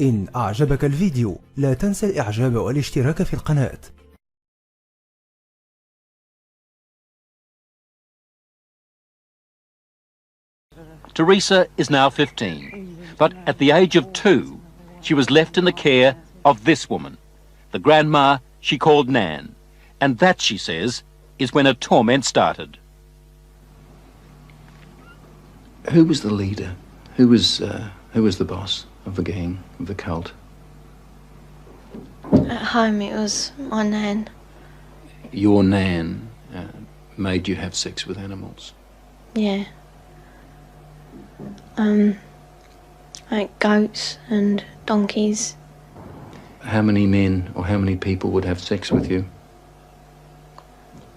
إن أعجبك الفيديو لا تنسى الإعجاب والاشتراك في القناة. Teresa is now 15, but at the age of 2, she was left in the care of this woman, the grandma she called Nan, and that, she says, is when her torment started. Who was the leader? Who was the boss of the gang, of the cult? At home it was my Nan. Your Nan made you have sex with animals? Yeah. Like goats and donkeys. How many men or how many people would have sex with you?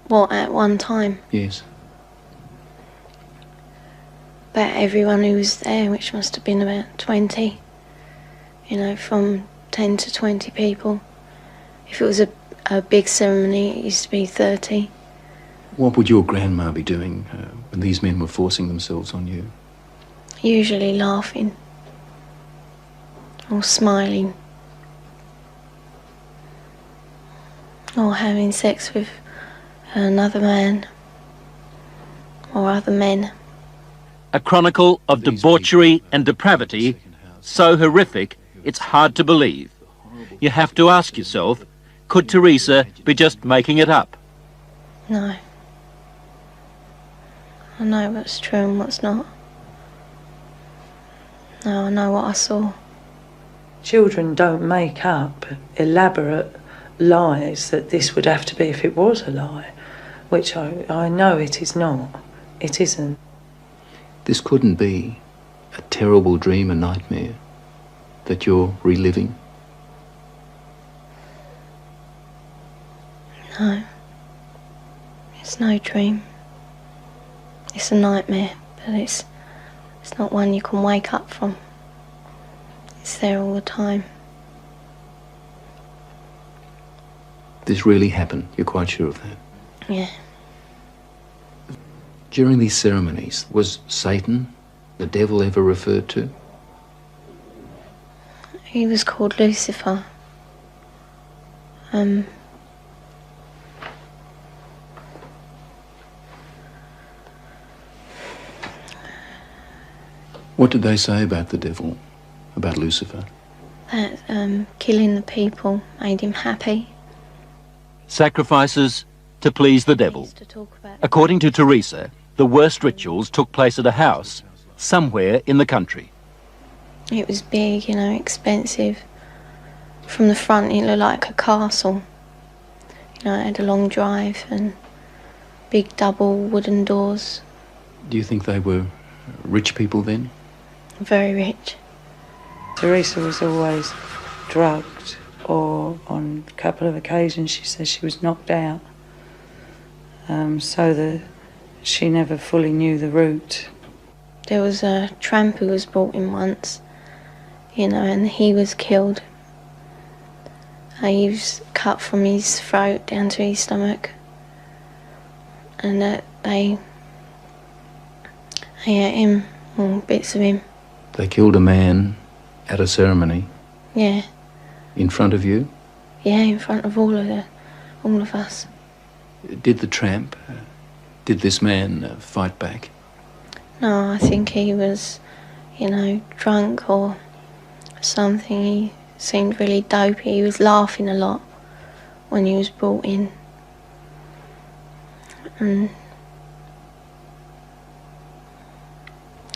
What, at one time? Yes. About everyone who was there, which must have been about 20. You know, from 10 to 20 people. If it was a big ceremony, it used to be 30. What would your grandma be doing when these men were forcing themselves on you? Usually laughing. Or smiling. Or having sex with another man. Or other men. A chronicle of debauchery and depravity so horrific it's hard to believe. You have to ask yourself, could Teresa be just making it up? No. I know what's true and what's not. No, I know what I saw. Children don't make up elaborate lies that this would have to be if it was a lie, which I know it is not. It isn't. This couldn't be a terrible dream, a nightmare that you're reliving? No. It's no dream. It's a nightmare, but it's not one you can wake up from. It's there all the time. This really happened, you're quite sure of that? Yeah. During these ceremonies, was Satan, the devil, ever referred to? He was called Lucifer. What did they say about the devil, about Lucifer? That killing the people made him happy. Sacrifices to please the devil. According to Teresa, the worst rituals took place at a house somewhere in the country. It was big, you know, expensive. From the front it looked like a castle. You know, it had a long drive and big double wooden doors. Do you think they were rich people then? Very rich. Teresa was always drugged, or on a couple of occasions she says she was knocked out, so that she never fully knew the route. There was a tramp who was brought in once, you know, and he was killed. He was cut from his throat down to his stomach, and they ate him, or bits of him. They killed a man at a ceremony? Yeah. In front of you? Yeah, in front of all of us. Did the tramp, did this man fight back? No, I think he was, you know, drunk or something. He seemed really dopey. He was laughing a lot when he was brought in. And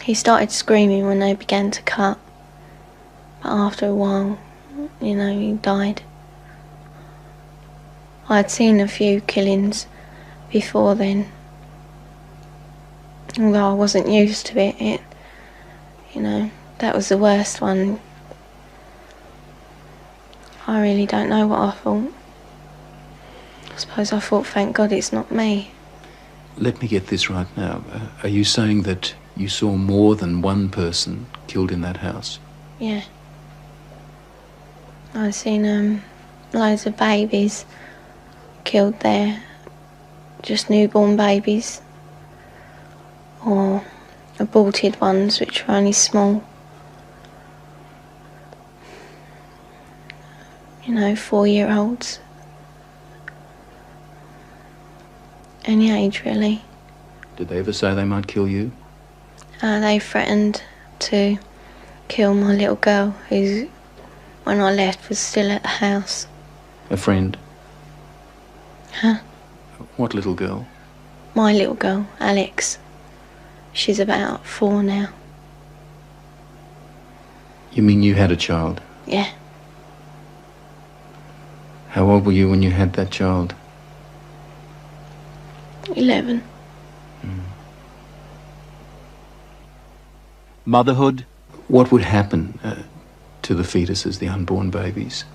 he started screaming when they began to cut. But after a while, you know, he died. I'd seen a few killings before then. Although I wasn't used to it, you know, that was the worst one. I really don't know what I thought. I suppose I thought, thank God it's not me. Let me get this right now. Are you saying that you saw more than one person killed in that house? Yeah. I've seen loads of babies killed there. Just newborn babies. Or aborted ones, which were only small. you know, 4-year-olds. Any age, really. Did they ever say they might kill you? They threatened to kill my little girl, who, when I left, was still at the house. A friend? Huh? What little girl? My little girl, Alex. She's about 4 now. You mean you had a child? Yeah. How old were you when you had that child? 11. Motherhood? What would happen to the fetuses, the unborn babies?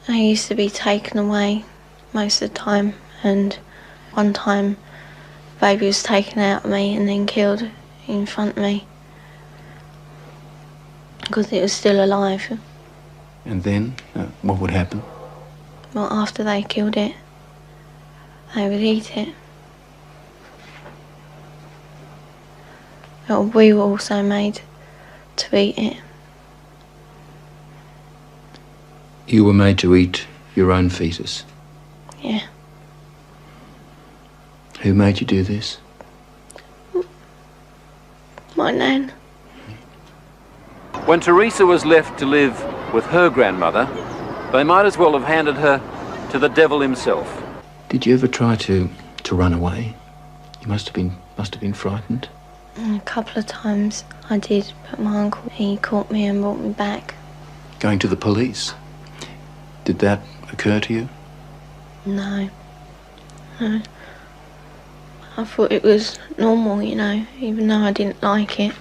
I used to be taken away most of the time, and one time baby was taken out of me and then killed in front of me because it was still alive. And then, what would happen? Well, after they killed it, they would eat it. Well, we were also made to eat it. You were made to eat your own fetus? Yeah. Who made you do this? My nan. When Teresa was left to live with her grandmother, they might as well have handed her to the devil himself. Did you ever try to run away? You must have been frightened. A couple of times I did, but my uncle, he caught me and brought me back. Going to the police? Did that occur to you? No. No. I thought it was normal, you know, even though I didn't like it.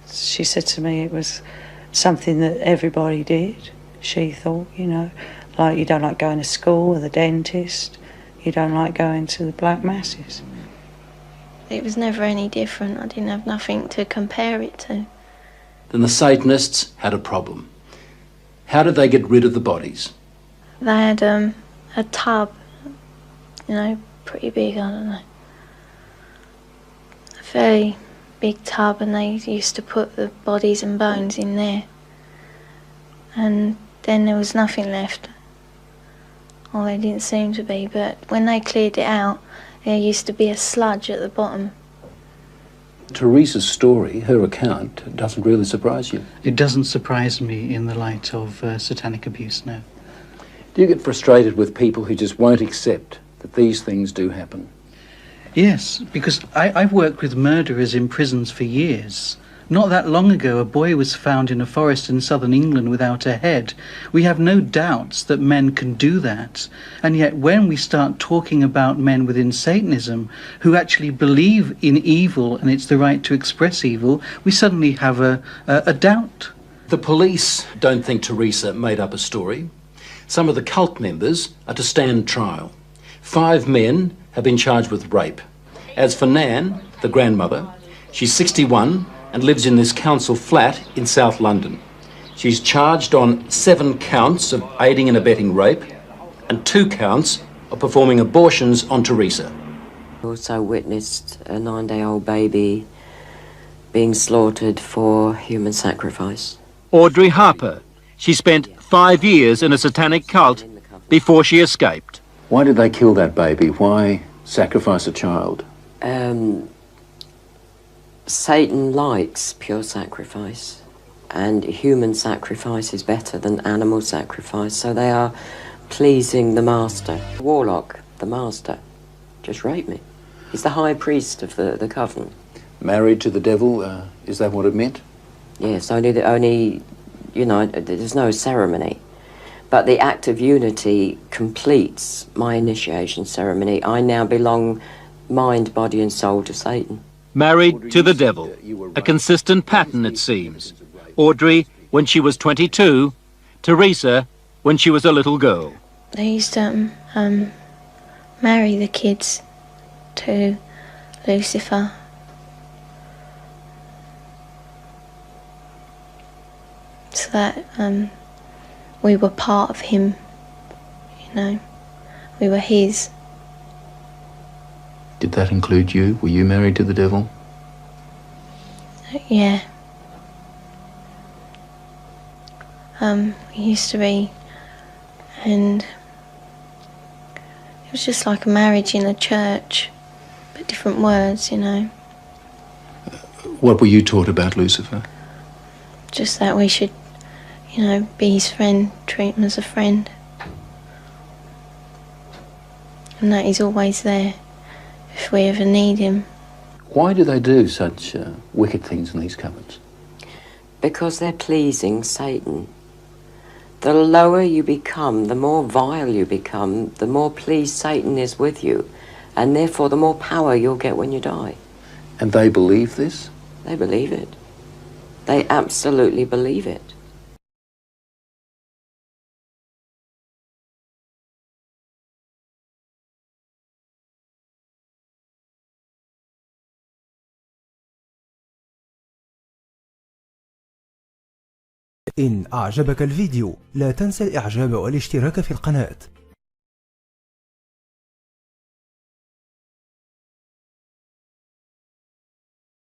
She said to me it was something that everybody did, she thought, you know, like you don't like going to school or the dentist, you don't like going to the black masses. It was never any different. I didn't have nothing to compare it to. Then the Satanists had a problem. How did they get rid of the bodies? They had a tub, you know, pretty big, I don't know. A very big tub, and they used to put the bodies and bones in there. And then there was nothing left. Well, there didn't seem to be, but when they cleared it out, there used to be a sludge at the bottom. Teresa's story, her account, doesn't really surprise you. It doesn't surprise me in the light of satanic abuse, no. Do you get frustrated with people who just won't accept that these things do happen? Yes, because I've worked with murderers in prisons for years. Not that long ago, a boy was found in a forest in southern England without a head. We have no doubts that men can do that. And yet when we start talking about men within Satanism who actually believe in evil and it's the right to express evil, we suddenly have a doubt. The police don't think Teresa made up a story. Some of the cult members are to stand trial. 5 men have been charged with rape. As for Nan, the grandmother, she's 61 and lives in this council flat in South London. She's charged on 7 counts of aiding and abetting rape and 2 counts of performing abortions on Teresa. I also witnessed a 9-day-old baby being slaughtered for human sacrifice. Audrey Harper. She spent 5 years in a satanic cult before she escaped. Why did they kill that baby? Why sacrifice a child? Satan likes pure sacrifice, and human sacrifice is better than animal sacrifice, so they are pleasing the master. Warlock, the master, just raped me. He's the high priest of the covenant. Married to the devil, is that what it meant? Yes, only, you know, there's no ceremony. But the act of unity completes my initiation ceremony. I now belong mind, body and soul to Satan. Married to the devil. A consistent pattern, it seems. Audrey when she was 22, Teresa when she was a little girl. They used to marry the kids to Lucifer. So that we were part of him, you know. We were his. Did that include you? Were you married to the devil? Yeah. we used to be, and it was just like a marriage in a church, but different words, you know. What were you taught about Lucifer? Just that we should, you know, be his friend, treat him as a friend. And that he's always there if we ever need him. Why do they do such wicked things in these cupboards? Because they're pleasing Satan. The lower you become, the more vile you become, the more pleased Satan is with you, and therefore the more power you'll get when you die. And they believe this? They believe it. They absolutely believe it. إن أعجبك الفيديو لا تنسى الإعجاب والاشتراك في القناة.